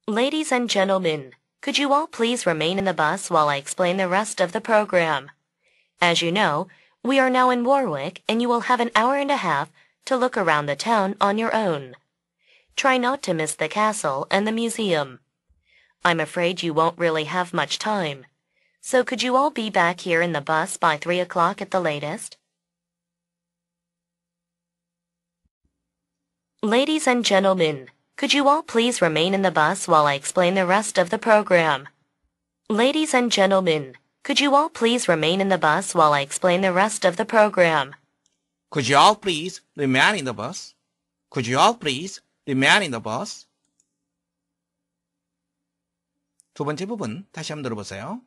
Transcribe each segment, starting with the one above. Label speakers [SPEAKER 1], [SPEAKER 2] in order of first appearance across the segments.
[SPEAKER 1] Ladies and gentlemen, could you all please remain in the bus while I explain the rest of the program? As you know, we are now in Warwick and you will have an hour and a half to look around the town on your own. Try not to miss the castle and the museum. I'm afraid you won't really have much time. So could you all be back here in the bus by 3 o'clock at the latest? Ladies and gentlemen, could you all please remain in the bus while I explain the rest of the program? Ladies and gentlemen, could you all please remain in the bus while I explain the rest of the program?
[SPEAKER 2] Could you all please remain in the bus? Could you all please remain in the bus? 두 번째 부분 다시 한번 들어보세요.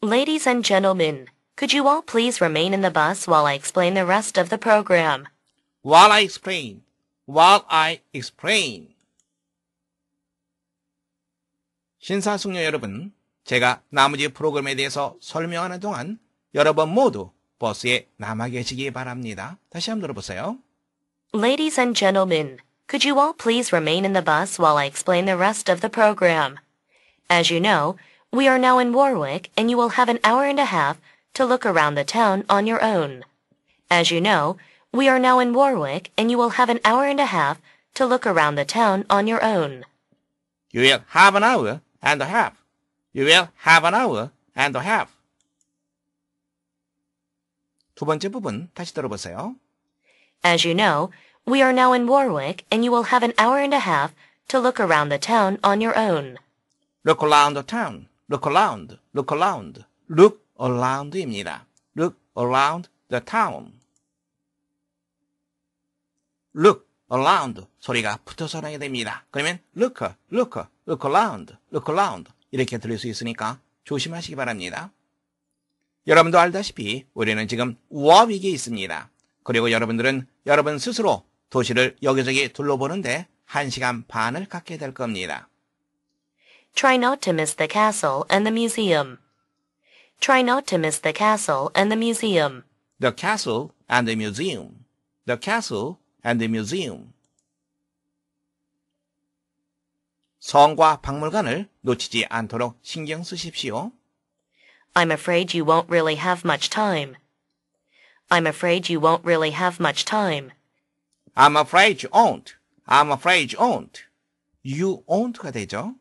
[SPEAKER 1] Ladies and gentlemen, could you all please remain in the bus while I explain the rest of the program?
[SPEAKER 2] While I explain. While I explain. 신사숙녀 여러분, 제가 나머지 프로그램에 대해서 설명하는 동안 여러분 모두 버스에 남아 계시기 바랍니다. 다시 한번 들어보세요.
[SPEAKER 1] Ladies and gentlemen, could you all please remain in the bus while I explain the rest of the program? As you know, we are now in Warwick and you will have an hour and a half to look around the town on your own. As you know, we are now in Warwick and you will have an hour and a half to look around the town on your own.
[SPEAKER 2] You will have an hour and a half. You will have an hour and a half. 두 번째 부분 다시 들어보세요.
[SPEAKER 1] As you know, we are now in Warwick and you will have an hour and a half to look around the town on your own.
[SPEAKER 2] Look around the town. Look around. Look around. Look around입니다. Look around the town. Look around 소리가 붙어서 나게 됩니다. 그러면 look around, look around 이렇게 들릴 수 있으니까 조심하시기 바랍니다. 여러분도 알다시피 우리는 지금 워윅에 있습니다. 그리고 여러분들은 여러분 스스로 도시를 여기저기 둘러보는데 1시간 반을 갖게 될 겁니다.
[SPEAKER 1] Try not to miss the castle and the museum. Try not to miss the castle and the museum.
[SPEAKER 2] The castle and the museum. The castle and the museum. 성과 박물관을 놓치지 않도록 신경 쓰십시오.
[SPEAKER 1] I'm afraid you won't really have much time. I'm afraid you won't really have much time.
[SPEAKER 2] I'm afraid you won't. I'm afraid you won't. You won't가 되죠.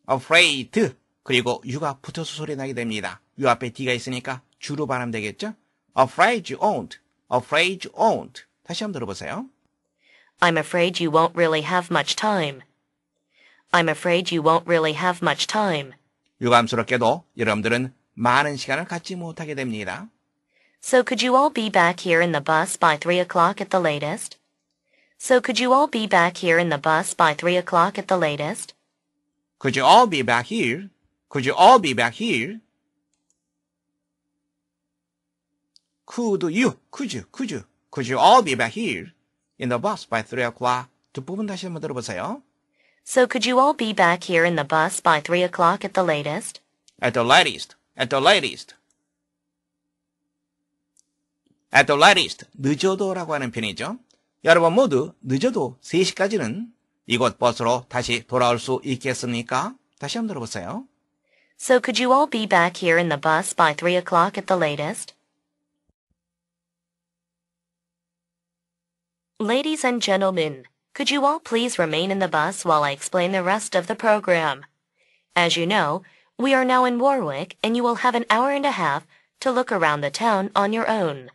[SPEAKER 2] afraid 그리고 you가 붙어서 소리 나게 됩니다. you 앞에 d가 있으니까 주로 발음 되겠죠? afraid you won't. afraid you won't. 다시 한번 들어보세요.
[SPEAKER 1] I'm afraid you won't really have much time. I'm afraid you won't really have much time.
[SPEAKER 2] 유감스럽게도 여러분들은 많은 시간을 갖지 못하게 됩니다.
[SPEAKER 1] So could you all be back here in the bus by 3 o'clock at the latest? So could you all be back here in the bus by 3 o'clock at the latest?
[SPEAKER 2] Could you all be back here? Could you all be back here? Could you all be back here in the bus by 3 o'clock? 뒷부분 다시 한번 들어보세요.
[SPEAKER 1] So could you all be back here in the bus by 3 o'clock at the latest?
[SPEAKER 2] At the latest, at the latest. At the latest, 늦어도라고 하는 편이죠. 여러분 모두 늦어도 3시까지는 이곳 버스로 다시 돌아올 수 있겠습니까? 다시 한번 들어보세요.
[SPEAKER 1] So could you all be back here in the bus by 3 o'clock at the latest? Ladies and gentlemen, could you all please remain in the bus while I explain the rest of the program? As you know, we are now in Warwick and you will have an hour and a half to look around the town on your own.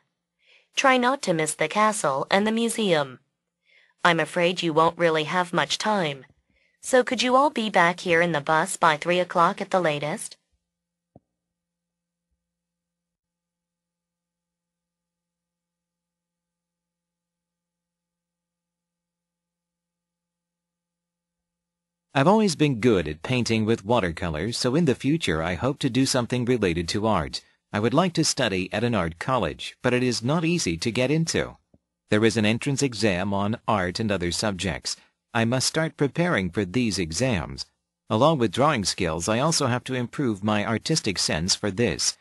[SPEAKER 1] Try not to miss the castle and the museum. I'm afraid you won't really have much time. So could you all be back here in the bus by 3 o'clock at the latest?
[SPEAKER 3] I've always been good at painting with watercolors, so in the future I hope to do something related to art. I would like to study at an art college, but it is not easy to get into. There is an entrance exam on art and other subjects. I must start preparing for these exams. Along with drawing skills, I also have to improve my artistic sense for this.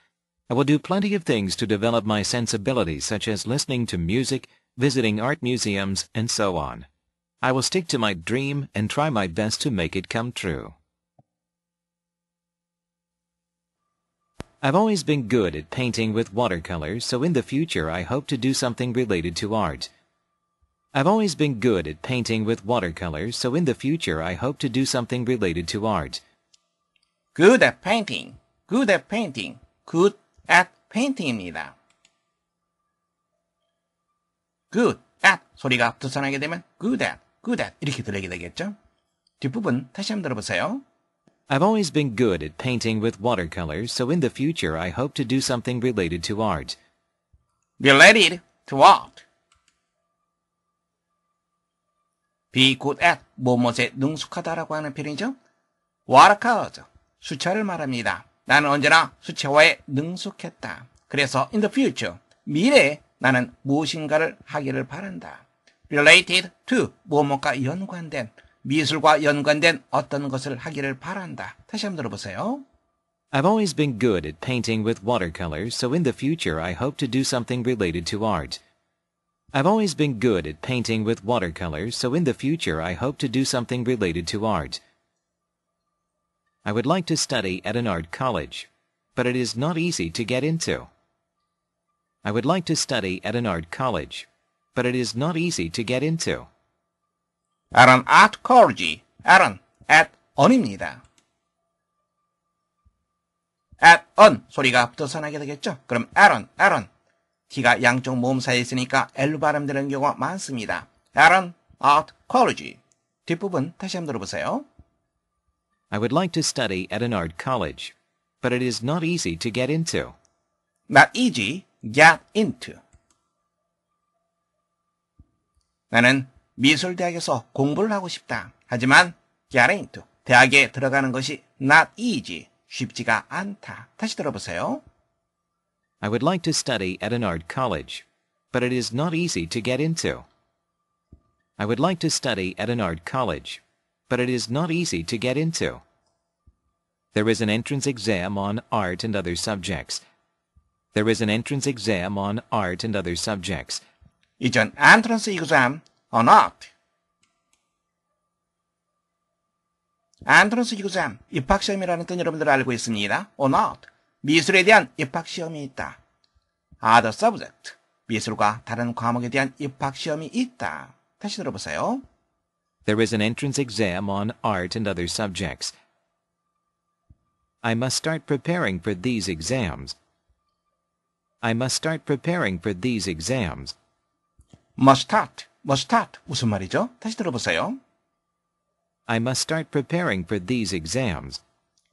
[SPEAKER 3] I will do plenty of things to develop my sensibilities, such as listening to music, visiting art museums, and so on. I will stick to my dream and try my best to make it come true. I've always been good at painting with watercolors, so in the future I hope to do something related to art. I've always been good at painting with watercolors, so in the future I hope to do something related to art.
[SPEAKER 2] good at painting, good at painting, good at painting입니다. good at 소리가 붙어서 나게 되면 good at 이렇게 들리게 되겠죠? 뒷부분 다시 한번 들어보세요.
[SPEAKER 3] I've always been good at painting with watercolors, so in the future I hope to do something related to art.
[SPEAKER 2] related to what? be good at 무엇에 능숙하다라고 하는 표현이죠. watercolors 수채화를 말합니다. 나는 언제나 수채화에 능숙했다. 그래서 in the future 미래에 나는 무엇인가를 하기를 바란다. related to 무엇과 연관된 미술과 연관된 어떤 것을 하기를 바란다. 다시 한번 들어보세요.
[SPEAKER 3] I've always been good at painting with watercolors, so in the future I hope to do something related to art. I've always been good at painting with watercolors, so in the future I hope to do something related to art. I would like to study at an art college, but it is not easy to get into. I would like to study at an art college, but it is not easy to get into.
[SPEAKER 2] at an art college, at on입니다. at on 소리가 붙어서 나게 되겠죠? 그럼 at on. T가 양쪽 모음 사이에 있으니까 L로 발음되는 경우가 많습니다. at an art college. 뒷부분 다시 한번 들어보세요.
[SPEAKER 3] I would like to study at an art college, but it is not easy to get into.
[SPEAKER 2] not easy, get into. 나는 미술대학에서 공부를 하고 싶다. 하지만 get into, 대학에 들어가는 것이 not easy, 쉽지가 않다. 다시 들어보세요.
[SPEAKER 3] I would like to study at an art college, but it is not easy to get into. I would like to study at an art college, but it is not easy to get into. There is an entrance exam on art and other subjects. There is an entrance exam on art and other subjects.
[SPEAKER 2] 이전 entrance exam on art. entrance exam, 입학시험이라는 뜻 여러분들 알고 있습니다. on art, 미술에 대한 입학시험이 있다. other subject, 미술과 다른 과목에 대한 입학시험이 있다. 다시 들어보세요.
[SPEAKER 3] There is an entrance exam on art and other subjects. I must start preparing for these exams. I must start preparing for these exams.
[SPEAKER 2] must start. 무슨 말이죠? 다시 들어보세요.
[SPEAKER 3] I must start preparing for these exams.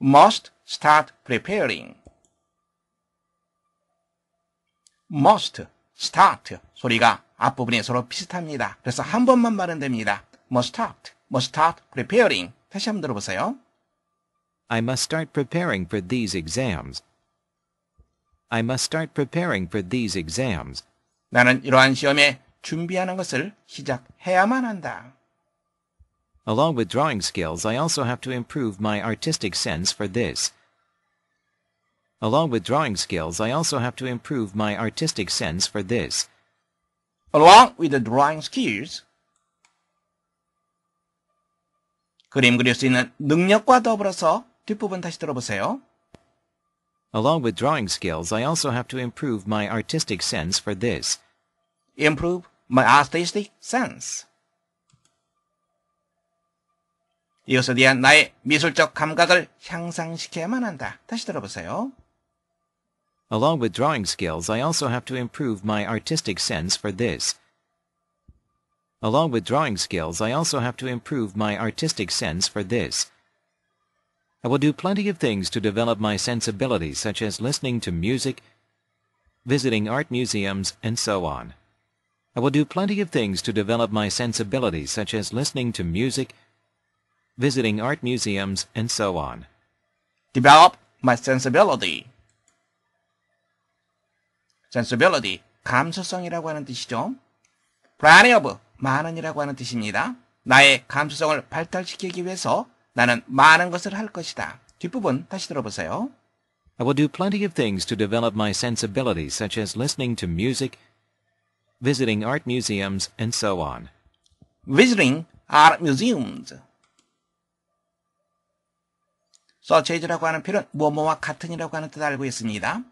[SPEAKER 2] must start preparing. must start 소리가 앞부분이 서로 비슷합니다. 그래서 한 번만 말은 됩니다. must start preparing. 다시 한번 들어보세요.
[SPEAKER 3] I must start preparing for these exams. I must start preparing for these exams.
[SPEAKER 2] 나는 이러한 시험에 준비하는 것을 시작해야만 한다.
[SPEAKER 3] Along with drawing skills, I also have to improve my artistic sense for this. Along with drawing skills, I also have to improve my artistic sense for this.
[SPEAKER 2] Along with the drawing skills, 그림 그릴 수 있는 능력과 더불어서 뒷부분 다시 들어보세요.
[SPEAKER 3] Along with drawing skills, I also have to improve my artistic sense for this.
[SPEAKER 2] Improve my artistic sense. 이것에 대한 나의 미술적 감각을 향상시켜야만 한다. 다시 들어보세요.
[SPEAKER 3] Along with drawing skills, I also have to improve my artistic sense for this. Along with drawing skills, I also have to improve my artistic sense for this. I will do plenty of things to develop my sensibilities, such as listening to music, visiting art museums, and so on. I will do plenty of things to develop my sensibilities, such as listening to music, visiting art museums, and so on.
[SPEAKER 2] Develop my sensibility. sensibility, 감수성이라고 하는 뜻이죠. plenty of, 많은이라고 하는 뜻입니다. 나의 감수성을 발달시키기 위해서 나는 많은 것을 할 것이다. 뒷부분 다시 들어보세요.
[SPEAKER 3] I will do plenty of things to develop my sensibilities, such as listening to music, visiting art museums, and so on.
[SPEAKER 2] visiting art museums. such as라고 하는 표현은 뭐뭐와 같은이라고 하는 뜻을 알고 있습니다.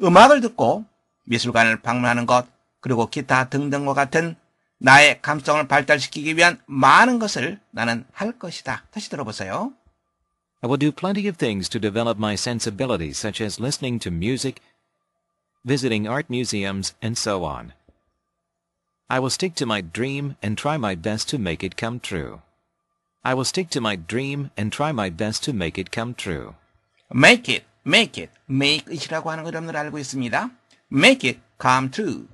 [SPEAKER 2] 음악을 듣고 미술관을 방문하는 것, 그리고 기타 등등과 같은 나의 감성을 발달시키기 위한 많은 것을 나는 할 것이다. 다시 들어보세요.
[SPEAKER 3] I will do plenty of things to develop my sensibilities, such as listening to music, visiting art museums, and so on. I will stick to my dream and try my best to make it come true. I will stick to my dream and try my best to make it come true.
[SPEAKER 2] make it, make it이라고 하는 걸 여러분들 알고 있습니다. make it come true.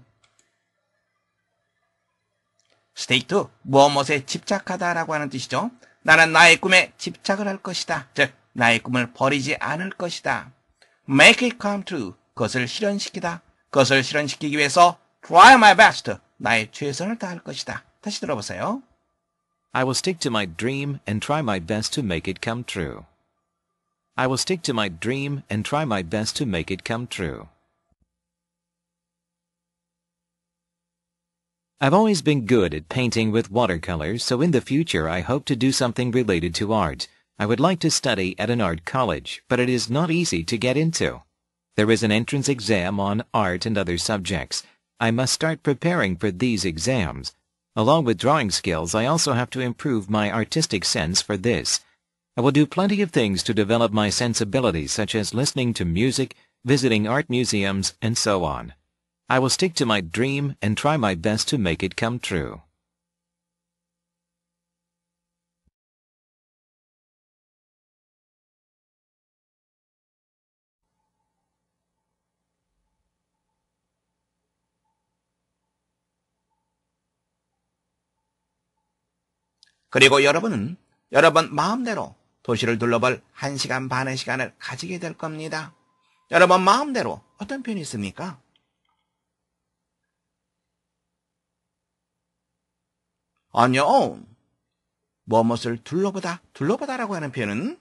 [SPEAKER 2] stick to, 무엇에 집착하다라고 하는 뜻이죠. 나는 나의 꿈에 집착을 할 것이다. 즉, 나의 꿈을 버리지 않을 것이다. make it come true. 그것을 실현시키다. 그것을 실현시키기 위해서 try my best. 나의 최선을 다할 것이다. 다시 들어보세요.
[SPEAKER 3] I will stick to my dream and try my best to make it come true. I will stick to my dream and try my best to make it come true. I've always been good at painting with watercolors, so in the future I hope to do something related to art. I would like to study at an art college, but it is not easy to get into. There is an entrance exam on art and other subjects. I must start preparing for these exams. Along with drawing skills, I also have to improve my artistic sense for this. I will do plenty of things to develop my sensibilities, such as listening to music, visiting art museums, and so on. I will stick to my dream and try my best to make it come true.
[SPEAKER 2] 그리고 여러분은 여러분 마음대로 도시를 둘러볼 1시간 반의 시간을 가지게 될 겁니다. 여러분 마음대로 어떤 표현이 있습니까? on your own. 무엇을 둘러보다라고 하는 표현은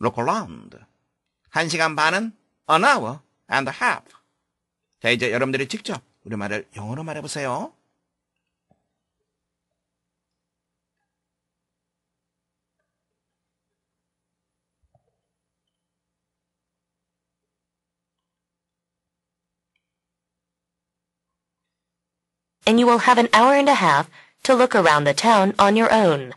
[SPEAKER 2] look around. 1시간 반은 an hour and a half. 자, 이제 여러분들이 직접 우리말을 영어로 말해보세요.
[SPEAKER 1] And you will have an hour and a half to look around the town on your own.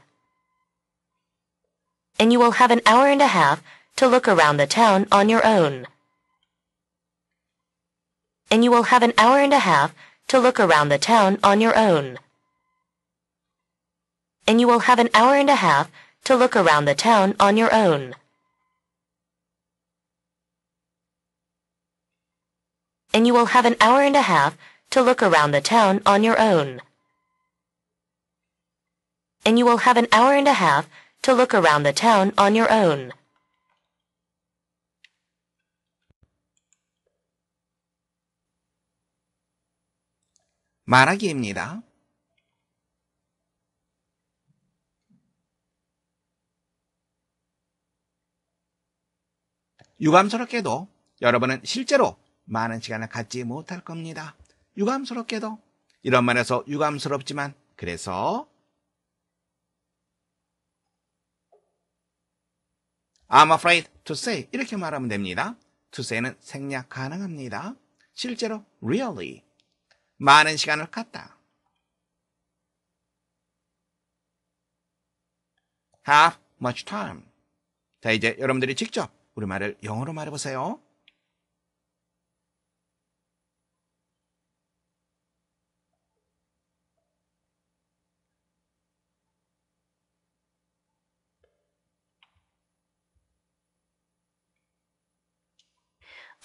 [SPEAKER 1] And you will have an hour and a half to look around the town on your own. And you will have an hour and a half to look around the town on your own. And you will have an hour and a half to look around the town on your own. And you will have an hour and a half to look around the town on your own. And you will have an hour and a half to look around the town on your own.
[SPEAKER 2] 말하기입니다. 유감스럽게도 여러분은 실제로 많은 시간을 갖지 못할 겁니다. 유감스럽게도 이런 말에서 유감스럽지만 그래서 I'm afraid to say 이렇게 말하면 됩니다. to say는 생략 가능합니다. 실제로 really 많은 시간을 갖다 have much time. 자, 이제 여러분들이 직접 우리말을 영어로 말해보세요.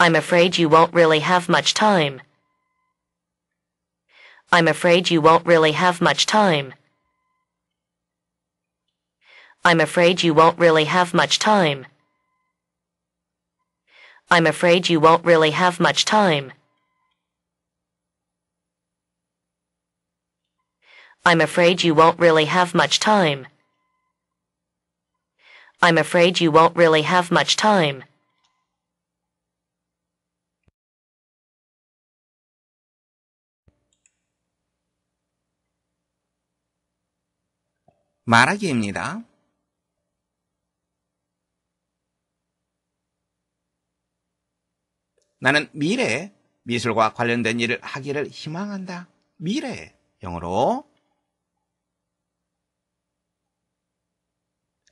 [SPEAKER 1] I'm afraid you won't really have much time. I'm afraid you won't really have much time. I'm afraid you won't really have much time. I'm afraid you won't really have much time. I'm afraid you won't really have much time. I'm afraid you won't really have much time.
[SPEAKER 2] 말하기입니다. 나는 미래에 미술과 관련된 일을 하기를 희망한다. 미래, 영어로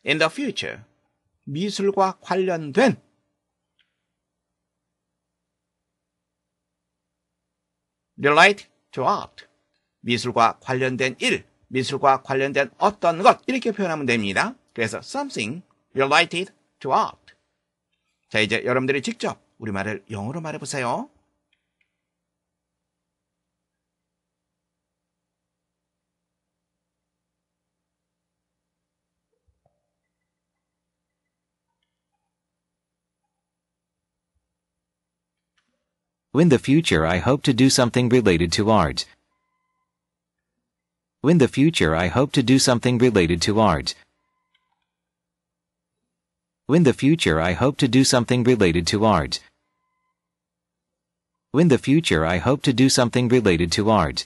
[SPEAKER 2] in the future, 미술과 관련된 relate to art, 미술과 관련된 일, 미술과 관련된 어떤 것 이렇게 표현하면 됩니다. 그래서 something related to art. 자, 이제 여러분들이 직접 우리말을 영어로 말해보세요.
[SPEAKER 3] In the future, I hope to do something related to art. In the future, I hope to do something related to art. In the future, I hope to do something related to art. In the future, I hope to do something related to art.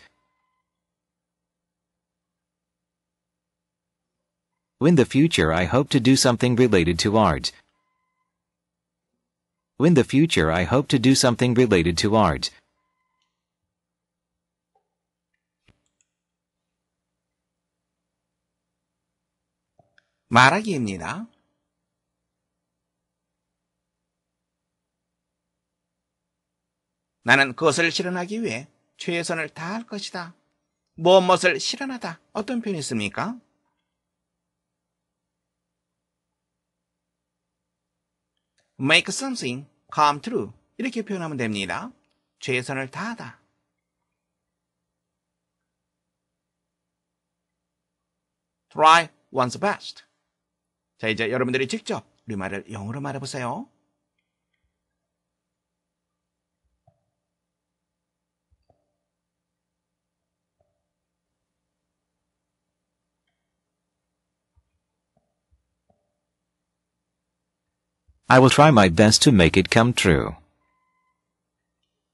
[SPEAKER 3] In the future, I hope to do something related to art. In the future, I hope to do something related to art.
[SPEAKER 2] 말하기입니다. 나는 그것을 실현하기 위해 최선을 다할 것이다. 무엇을 실현하다. 어떤 표현이 있습니까? make something come true. 이렇게 표현하면 됩니다. 최선을 다하다. try one's best. 자, 이제 여러분들이 직접 우리말을 영어로 말해보세요.
[SPEAKER 3] I will try my best to make it come true.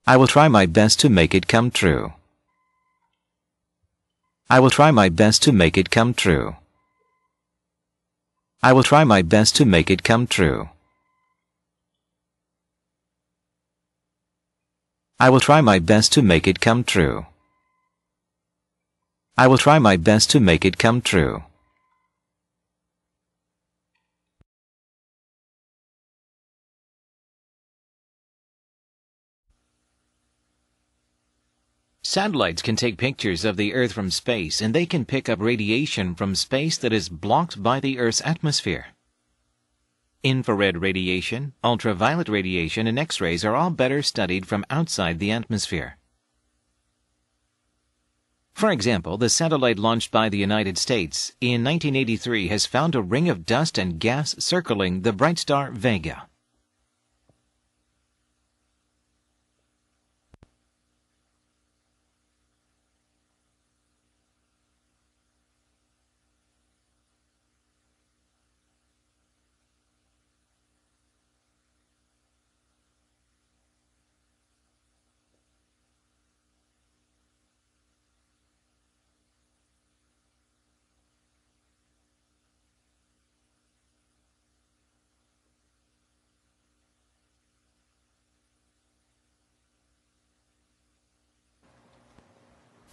[SPEAKER 3] I will try my best to make it come true. I will try my best to make it come true. I will try my best to make it come true. I will try my best to make it come true. I will try my best to make it come true. Satellites can take pictures of the Earth from space, and they can pick up radiation from space that is blocked by the Earth's atmosphere. Infrared radiation, ultraviolet radiation, and X-rays are all better studied from outside the atmosphere. For example, the satellite launched by the United States in 1983 has found a ring of dust and gas circling the bright star Vega.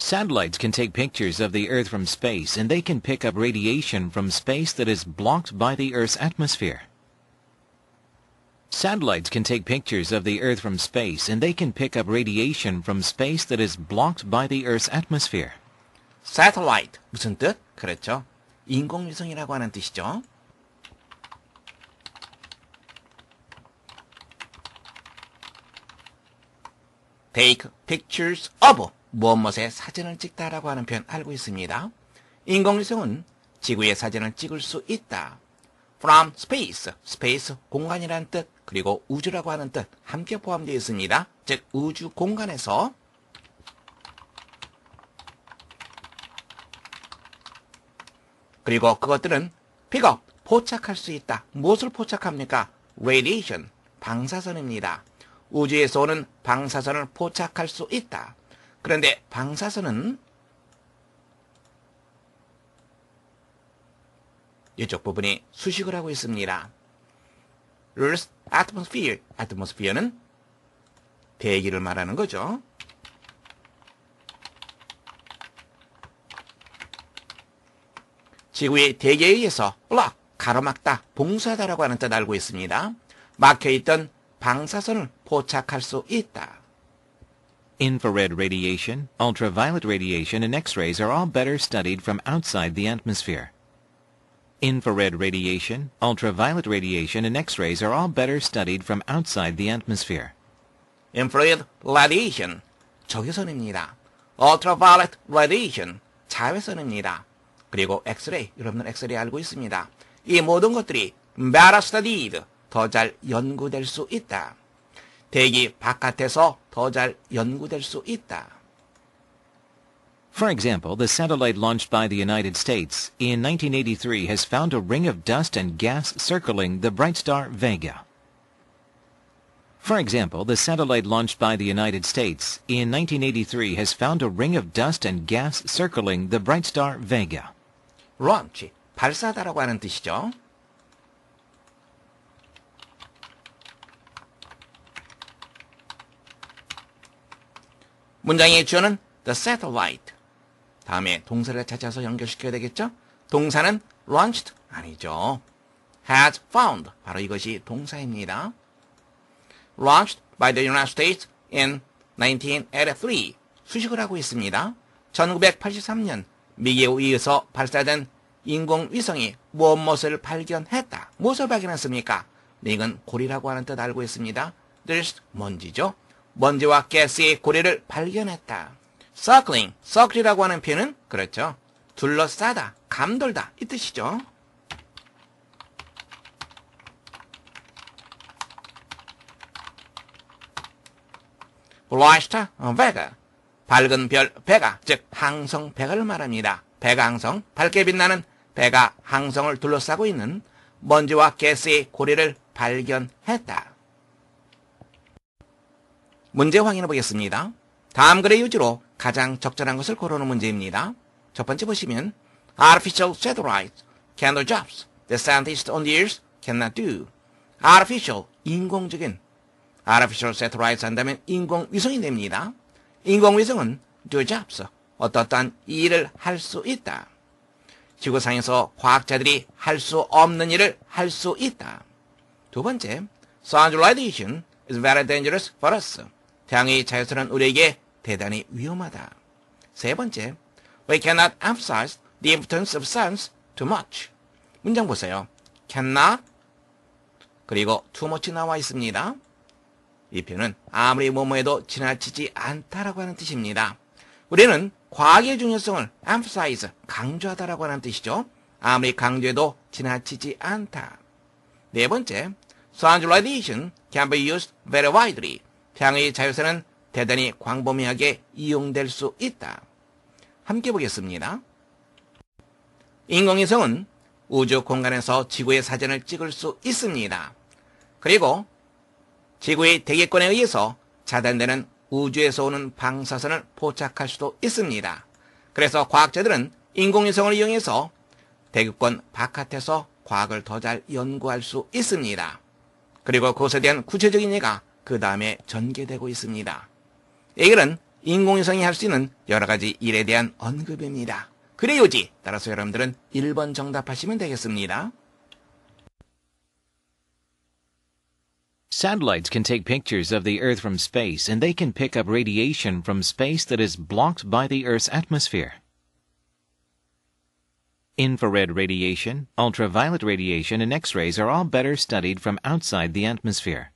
[SPEAKER 3] Satellites can take pictures of the Earth from space, and they can pick up radiation from space that is blocked by the Earth's atmosphere. Satellites can take pictures of the Earth from space, and they can pick up radiation from space that is blocked by the Earth's atmosphere.
[SPEAKER 2] satellite, 무슨 뜻? 그렇죠. 인공위성이라고 하는 뜻이죠. take pictures of 무엇무엇의 사진을 찍다라고 하는 표현 알고 있습니다. 인공위성은 지구의 사진을 찍을 수 있다. from space, space 공간이라는 뜻, 그리고 우주라고 하는 뜻 함께 포함되어 있습니다. 즉 우주 공간에서 그리고 그것들은 픽업, 포착할 수 있다. 무엇을 포착합니까? radiation, 방사선입니다. 우주에서 오는 방사선을 포착할 수 있다. 그런데 방사선은 이쪽 부분이 수식을 하고 있습니다. Earth's atmosphere, atmosphere는 대기를 말하는 거죠. 지구의 대기에 의해서 block, 가로막다, 봉쇄하다라고 하는 뜻 알고 있습니다. 막혀있던 방사선을 포착할 수 있다.
[SPEAKER 3] Infrared radiation, ultraviolet radiation, and X-rays are all better studied from outside the atmosphere. Infrared radiation, ultraviolet radiation, and X-rays are all better studied from outside the atmosphere.
[SPEAKER 2] Infrared radiation, 적외선입니다. Ultraviolet radiation, 자외선입니다. 그리고 X-ray, 여러분들 X-ray 알고 있습니다. 이 모든 것들이 better studied, 더 잘 연구될 수 있다. 대기 바깥에서 더 잘 연구될 수 있다.
[SPEAKER 3] For example, the satellite launched by the United States in 1983 has found a ring of dust and gas circling the bright star Vega. For example, the satellite launched by the United States in 1983 has found a ring of dust and gas circling the bright star Vega.
[SPEAKER 2] launch, 발사하다라고 하는 뜻이죠. 문장의 주어는 the satellite. 다음에 동사를 찾아서 연결시켜야 되겠죠? 동사는 launched 아니죠. has found. 바로 이것이 동사입니다. launched by the United States in 1983. 수식을 하고 있습니다. 1983년 미국에 의해서 발사된 인공위성이 무엇을 발견했다. 무엇을 발견했습니까? 이건 고리라고 하는 뜻 알고 있습니다. dust, 먼지죠. 먼지와 가스의 고리를 발견했다. circling, circle이라고 하는 표현은 그렇죠. 둘러싸다, 감돌다 이 뜻이죠. bright star Vega, 밝은 별 베가, 즉 항성 베가를 말합니다. 베가 항성, 밝게 빛나는 베가 항성을 둘러싸고 있는 먼지와 가스의 고리를 발견했다. 문제 확인해 보겠습니다. 다음 글의 유지로 가장 적절한 것을 고르는 문제입니다. 첫 번째 보시면 Artificial satellites can do jobs that scientists on the Earth cannot do. Artificial, 인공적인. Artificial satellites 한다면 인공위성이 됩니다. 인공위성은 do jobs, 어떠한 일을 할 수 있다. 지구상에서 과학자들이 할 수 없는 일을 할 수 있다. 두 번째, sun radiation is very dangerous for us. 태양의 자외선은 우리에게 대단히 위험하다. 세 번째, we cannot emphasize the importance of science too much. 문장 보세요. cannot, 그리고 too much 나와 있습니다. 이 표현은 아무리 뭐뭐해도 지나치지 않다라고 하는 뜻입니다. 우리는 과학의 중요성을 emphasize, 강조하다라고 하는 뜻이죠. 아무리 강조해도 지나치지 않다. 네 번째, sun radiation can be used very widely. 태양의 자외선은 대단히 광범위하게 이용될 수 있다. 함께 보겠습니다. 인공위성은 우주 공간에서 지구의 사진을 찍을 수 있습니다. 그리고 지구의 대기권에 의해서 차단되는 우주에서 오는 방사선을 포착할 수도 있습니다. 그래서 과학자들은 인공위성을 이용해서 대기권 바깥에서 과학을 더 잘 연구할 수 있습니다. 그리고 그것에 대한 구체적인 예가 그 다음에 전개되고 있습니다. 이 글은 인공위성이 할 수 있는 여러 가지 일에 대한 언급입니다. 글의 요지, 따라서 여러분들은 1번 정답하시면 되겠습니다.
[SPEAKER 3] Satellites can take pictures of the Earth from space, and they can pick up radiation from space that is blocked by the Earth's atmosphere. Infrared radiation, ultraviolet radiation, and X-rays are all better studied from outside the atmosphere.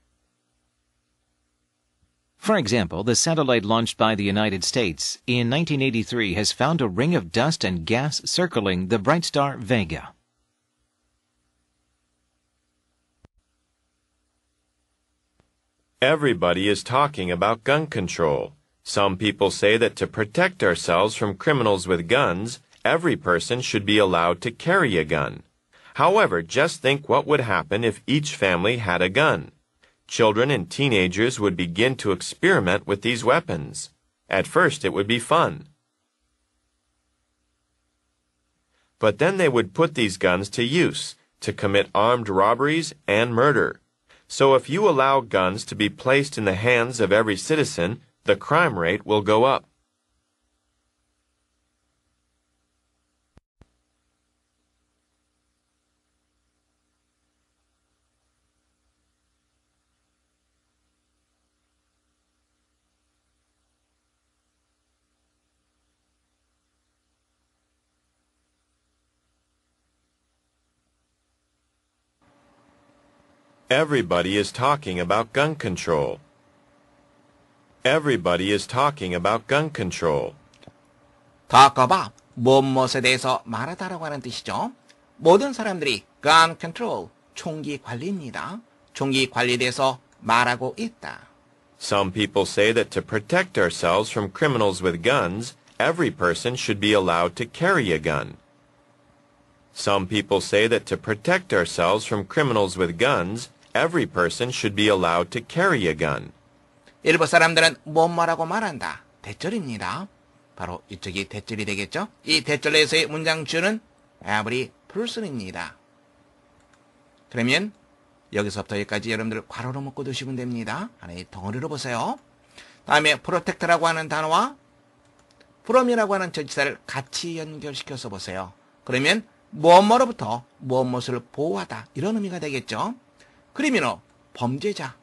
[SPEAKER 3] For example, the satellite launched by the United States in 1983 has found a ring of dust and gas circling the bright star Vega.
[SPEAKER 4] Everybody is talking about gun control. Some people say that to protect ourselves from criminals with guns, every person should be allowed to carry a gun. However, just think what would happen if each family had a gun. Children and teenagers would begin to experiment with these weapons. At first, it would be fun. But then they would put these guns to use to commit armed robberies and murder. So if you allow guns to be placed in the hands of every citizen, the crime rate will go up. Everybody is talking about gun control. Everybody is talking about gun control.
[SPEAKER 2] talk about, 무엇에 대해서 말하다라고 하는 뜻이죠. 모든 사람들이 gun control, 총기 관리입니다. 총기 관리에 대해서 말하고 있다.
[SPEAKER 4] Some people say that to protect ourselves from criminals with guns, every person should be allowed to carry a gun. Some people say that to protect ourselves from criminals with guns, every person should be allowed to carry a gun.
[SPEAKER 2] 일부 사람들은 뭐뭐라고 말한다. 대절입니다. 바로 이쪽이 대절이 되겠죠? 이 대절에서의 문장 주는 every person입니다. 그러면 여기서부터 여기까지 여러분들 괄호로 묶어 두시면 됩니다. 하나의 덩어리로 보세요. 다음에 protect라고 하는 단어와 from이라고 하는 전치사를 같이 연결시켜서 보세요. 그러면 무엇으로부터 무엇을 보호하다 이런 의미가 되겠죠. 그러면 범죄자,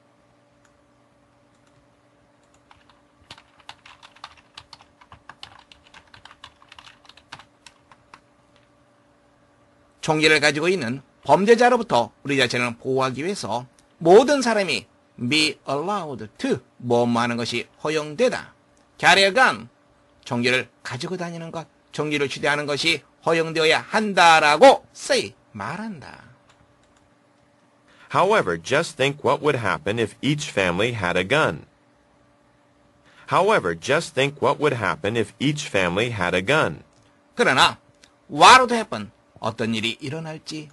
[SPEAKER 2] 총기를 가지고 있는 범죄자로부터 우리 자신을 보호하기 위해서 모든 사람이 be allowed to 뭐뭐 하는 것이 허용되다. carry a gun, 총기를 가지고 다니는 것, 총기를 휴대하는 것이 허용되어야 한다라고 say, 말한다.
[SPEAKER 4] However, just think what would happen if each family had a gun. However, just think what would happen if each family had a gun.
[SPEAKER 2] 그러나 what would happen, 어떤 일이 일어날지,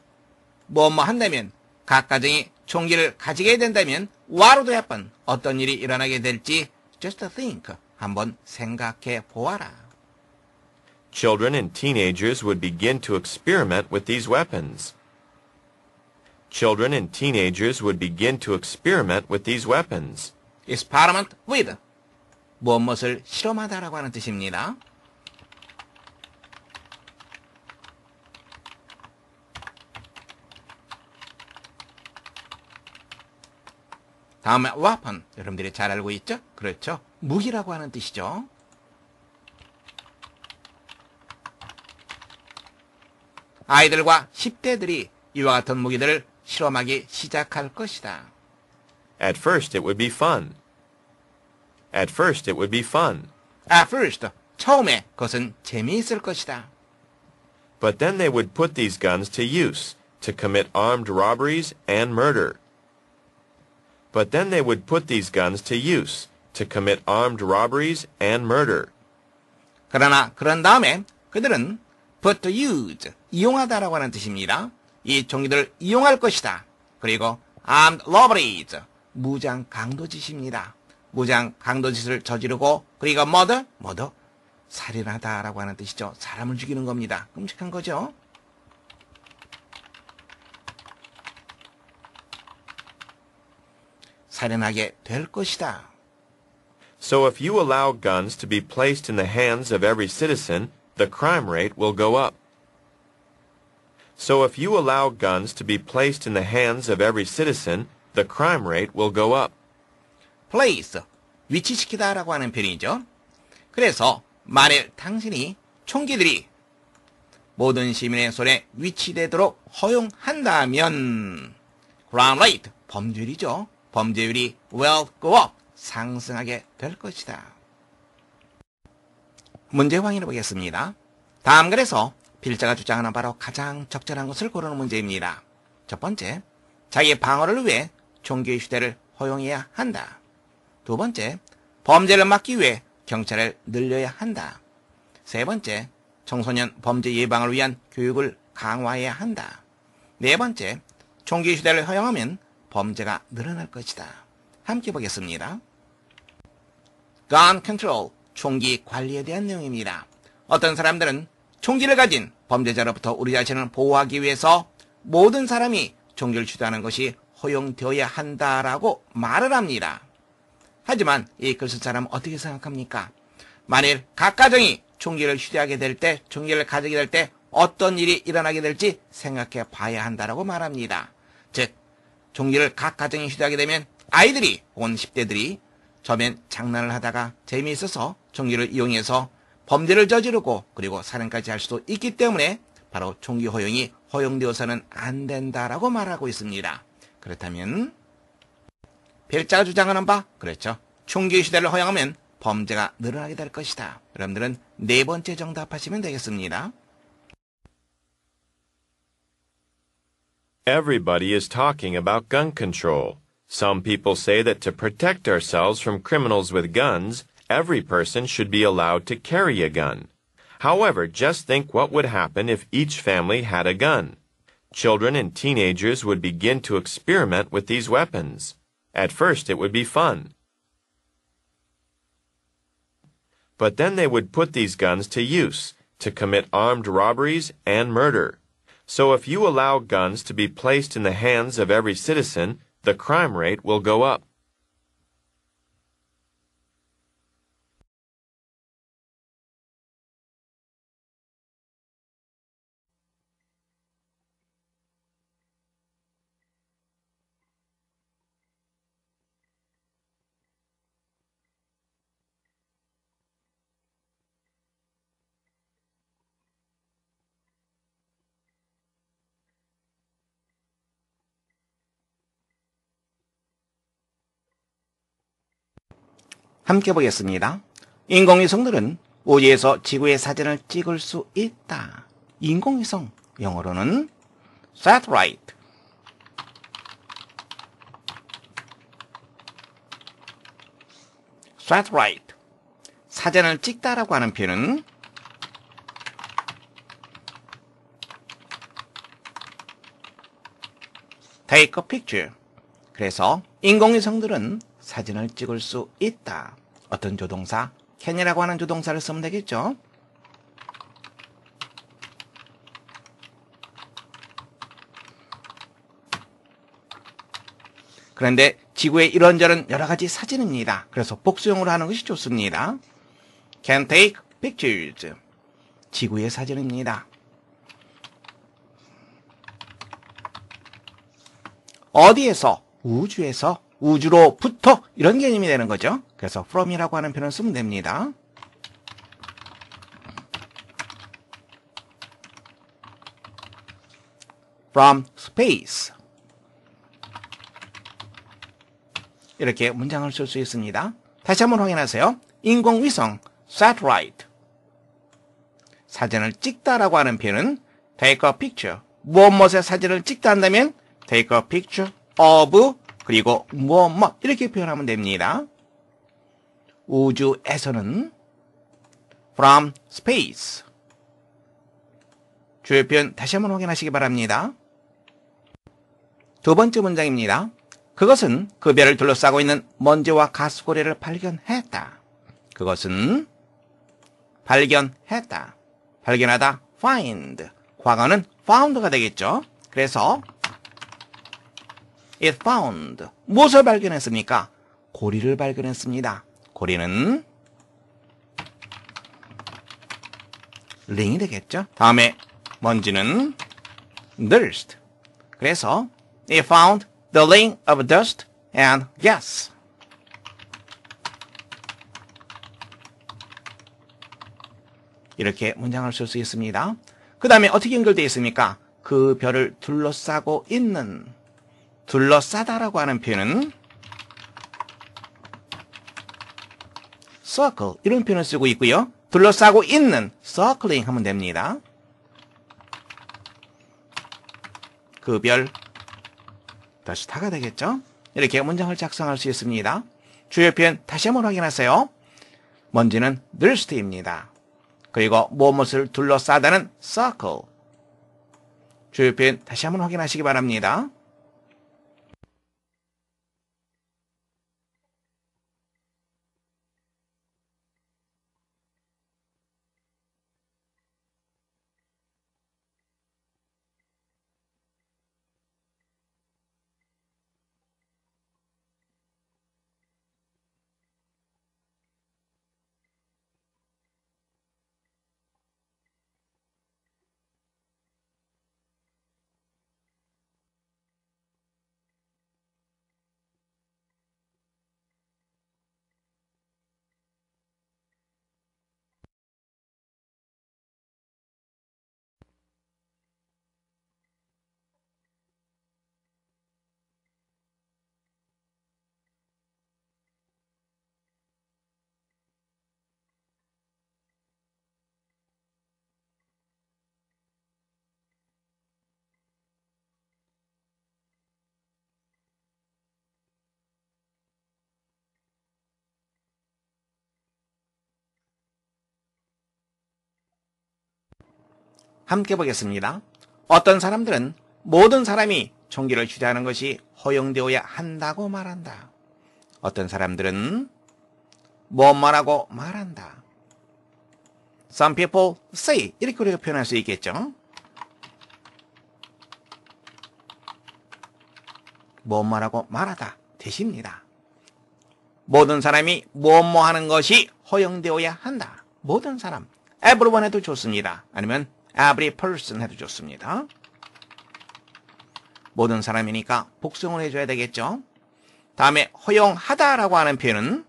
[SPEAKER 2] 뭐뭐 한다면, 각 가정이 총기를 가지게 된다면 what would happen, 어떤 일이 일어나게 될지 just think, 한번 생각해 보아라.
[SPEAKER 4] Children and teenagers would begin to experiment with these weapons. Children and teenagers would begin to experiment with these weapons.
[SPEAKER 2] experiment with, 무엇을 실험하다라고 하는 뜻입니다. 다음에 weapon, 여러분들이 잘 알고 있죠? 그렇죠. 무기라고 하는 뜻이죠. 아이들과 10대들이 이와 같은 무기들을 실험하기 시작할 것이다.
[SPEAKER 4] At first it would be fun. At first it would be fun.
[SPEAKER 2] At first, 처음에 그것은 재미있을 것이다.
[SPEAKER 4] But then they would put these guns to use to commit armed robberies and murder. But then they would put these guns to use to commit armed robberies and murder.
[SPEAKER 2] 그러나 그런 다음에 그들은 put to use, 이용하다라고 하는 뜻입니다. 이 총기들을 이용할 것이다. 그리고 armed robberies, 무장 강도짓입니다. 무장 강도짓을 저지르고 그리고 murder, 살인하다라고 하는 뜻이죠. 사람을 죽이는 겁니다. 끔찍한 거죠. 살인하게 될 것이다.
[SPEAKER 4] So if you allow guns to be placed in the hands of every citizen, the crime rate will go up. So if you allow guns to be placed in the hands of every citizen, the crime rate will go up.
[SPEAKER 2] place, 위치시키다라고 하는 표현이죠. 그래서 만일 당신이 총기들이 모든 시민의 손에 위치되도록 허용한다면 crime rate, 범죄율이죠. 범죄율이 will go up, 상승하게 될 것이다. 문제 확인해 보겠습니다. 다음 글에서 필자가 주장하는 바로 가장 적절한 것을 고르는 문제입니다. 첫 번째, 자기 방어를 위해 총기 휴대를 허용해야 한다. 두 번째, 범죄를 막기 위해 경찰을 늘려야 한다. 세 번째, 청소년 범죄 예방을 위한 교육을 강화해야 한다. 네 번째, 총기 휴대를 허용하면 범죄가 늘어날 것이다. 함께 보겠습니다. gun control, 총기 관리에 대한 내용입니다. 어떤 사람들은 총기를 가진 범죄자로부터 우리 자신을 보호하기 위해서 모든 사람이 총기를 취하는 것이 허용되어야 한다라고 말을 합니다. 하지만 이 글을 쓴 사람은 어떻게 생각합니까? 만일 각 가정이 총기를 휴대하게 될 때, 총기를 가지게 될 때 어떤 일이 일어나게 될지 생각해 봐야 한다라고 말합니다. 즉, 총기를 각 가정이 휴대하게 되면 아이들이 혹은 10대들이 처음엔 장난을 하다가 재미있어서 총기를 이용해서 범죄를 저지르고 그리고 살인까지 할 수도 있기 때문에 바로 총기 허용이 허용되어서는 안 된다라고 말하고 있습니다. 그렇다면 필자가 주장하는 바, 그렇죠. 총기 휴대를 허용하면 범죄가 늘어나게 될 것이다. 여러분들은 네 번째 정답하시면 되겠습니다.
[SPEAKER 4] Everybody is talking about gun control. Some people say that to protect ourselves from criminals with guns, every person should be allowed to carry a gun. However, just think what would happen if each family had a gun. Children and teenagers would begin to experiment with these weapons. At first, it would be fun. But then they would put these guns to use, to commit armed robberies and murder. So if you allow guns to be placed in the hands of every citizen, the crime rate will go up.
[SPEAKER 2] 함께 보겠습니다. 인공위성들은 우주에서 지구의 사진을 찍을 수 있다. 인공위성, 영어로는 satellite. satellite. 사진을 찍다라고 하는 표현은 take a picture. 그래서 인공위성들은 사진을 찍을 수 있다. 어떤 조동사? can이라고 하는 조동사를 쓰면 되겠죠. 그런데 지구의 이런저런 여러 가지 사진입니다. 그래서 복수형으로 하는 것이 좋습니다. can take pictures. 지구의 사진입니다. 어디에서? 우주에서. 우주로부터 이런 개념이 되는 거죠. 그래서 from이라고 하는 표현을 쓰면 됩니다. from space. 이렇게 문장을 쓸 수 있습니다. 다시 한번 확인하세요. 인공위성 satellite. 사진을 찍다라고 하는 표현은 take a picture. 무엇무엇의 사진을 찍다 한다면 take a picture of 그리고 무엇 이렇게 표현하면 됩니다. 우주에서는 from space. 주요 표현 다시 한번 확인하시기 바랍니다. 두 번째 문장입니다. 그것은 그 별을 둘러싸고 있는 먼지와 가스고리를 발견했다. 그것은 발견했다. 발견하다 find. 과거는 found가 되겠죠. 그래서 it found. 무엇을 발견했습니까? 고리를 발견했습니다. 고리는 링이 되겠죠. 다음에 먼지는 dust. 그래서 it found the ring of dust and gas. 이렇게 문장을 쓸 수 있습니다. 그 다음에 어떻게 연결되어 있습니까? 그 별을 둘러싸고 있는 둘러싸다라고 하는 표현은 circle 이런 표현을 쓰고 있고요. 둘러싸고 있는 circling 하면 됩니다. 그 별 더스타가 되겠죠. 이렇게 문장을 작성할 수 있습니다. 주요 표현 다시 한번 확인하세요. 먼지는 dust입니다. 그리고 무엇을 둘러싸다는 circle. 주요 표현 다시 한번 확인하시기 바랍니다. 함께 보겠습니다. 어떤 사람들은 모든 사람이 총기를 휴대하는 것이 허용되어야 한다고 말한다. 어떤 사람들은 뭐라고 말한다. Some people say 이렇게 우리가 표현할 수 있겠죠. 뭐라고 말하다 대시입니다. 모든 사람이 뭐뭐 하는 것이 허용되어야 한다. 모든 사람, everyone 해도 좋습니다. 아니면 every person 해도 좋습니다. 모든 사람이니까 복수형을 해줘야 되겠죠. 다음에 허용하다라고 하는 표현은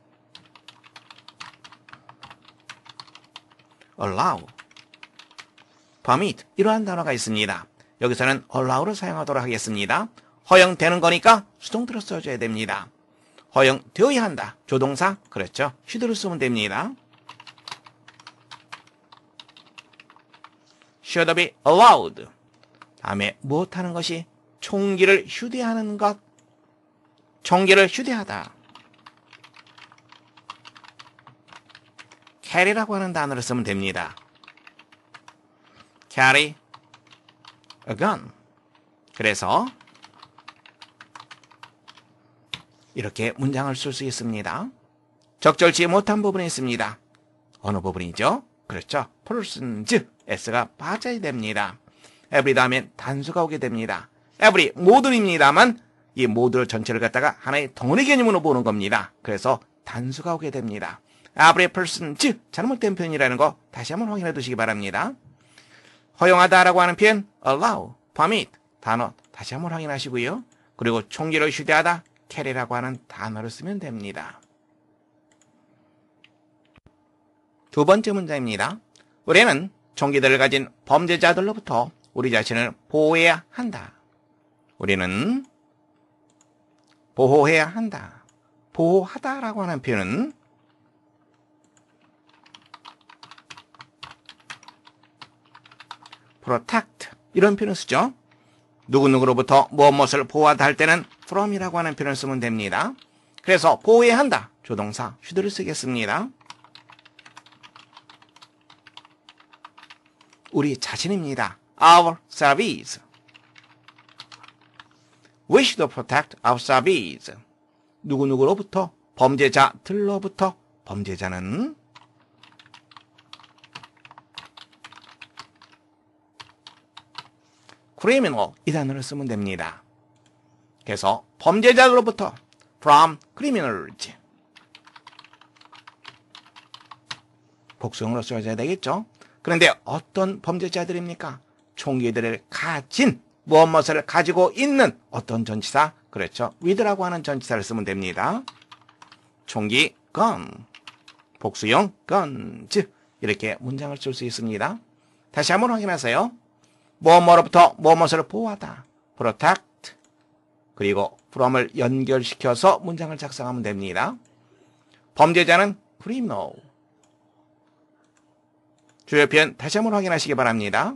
[SPEAKER 2] allow, permit 이러한 단어가 있습니다. 여기서는 allow를 사용하도록 하겠습니다. 허용되는 거니까 수동태로 써줘야 됩니다. 허용되어야 한다. 조동사, 그렇죠. should를 쓰면 됩니다. should be allowed. 다음에 무엇하는 것이 총기를 휴대하는 것. 총기를 휴대하다. carry라고 하는 단어를 쓰면 됩니다. carry a gun. 그래서 이렇게 문장을 쓸 수 있습니다. 적절치 못한 부분이 있습니다. 어느 부분이죠? 그렇죠. persons, s가 빠져야 됩니다. every 다음엔 단수가 오게 됩니다. every, 모든입니다만 이 모든 전체를 갖다가 하나의 덩어리 개념으로 보는 겁니다. 그래서 단수가 오게 됩니다. every persons, 잘못된 표현이라는 거 다시 한번 확인해 두시기 바랍니다. 허용하다라고 하는 표현 allow, permit, 단어 다시 한번 확인하시고요. 그리고 총기를 휴대하다 carry라고 하는 단어를 쓰면 됩니다. 두 번째 문장입니다. 우리는 총기들을 가진 범죄자들로부터 우리 자신을 보호해야 한다. 우리는 보호해야 한다. 보호하다라고 하는 표현은 protect 이런 표현을 쓰죠. 누구누구로부터 무엇을 보호하다 할 때는 from이라고 하는 표현을 쓰면 됩니다. 그래서 보호해야 한다. 조동사 should를 쓰겠습니다. 우리 자신입니다. ourselves. We should protect ourselves. 누구누구로부터 범죄자들로부터 범죄자는 criminal 이 단어를 쓰면 됩니다. 그래서 범죄자들로부터 from criminals. 복수형으로 써야 되겠죠. 그런데 어떤 범죄자들입니까? 총기들을 가진 무엇을 가지고 있는 어떤 전치사? 그렇죠. with라고 하는 전치사를 쓰면 됩니다. 총기 gun, 복수형 guns 이렇게 문장을 쓸 수 있습니다. 다시 한번 확인하세요. 무엇으로부터 무엇을 보호하다. protect 그리고 from을 연결시켜서 문장을 작성하면 됩니다. 범죄자는 criminal. 주요 표현 다시 한번 확인하시기 바랍니다.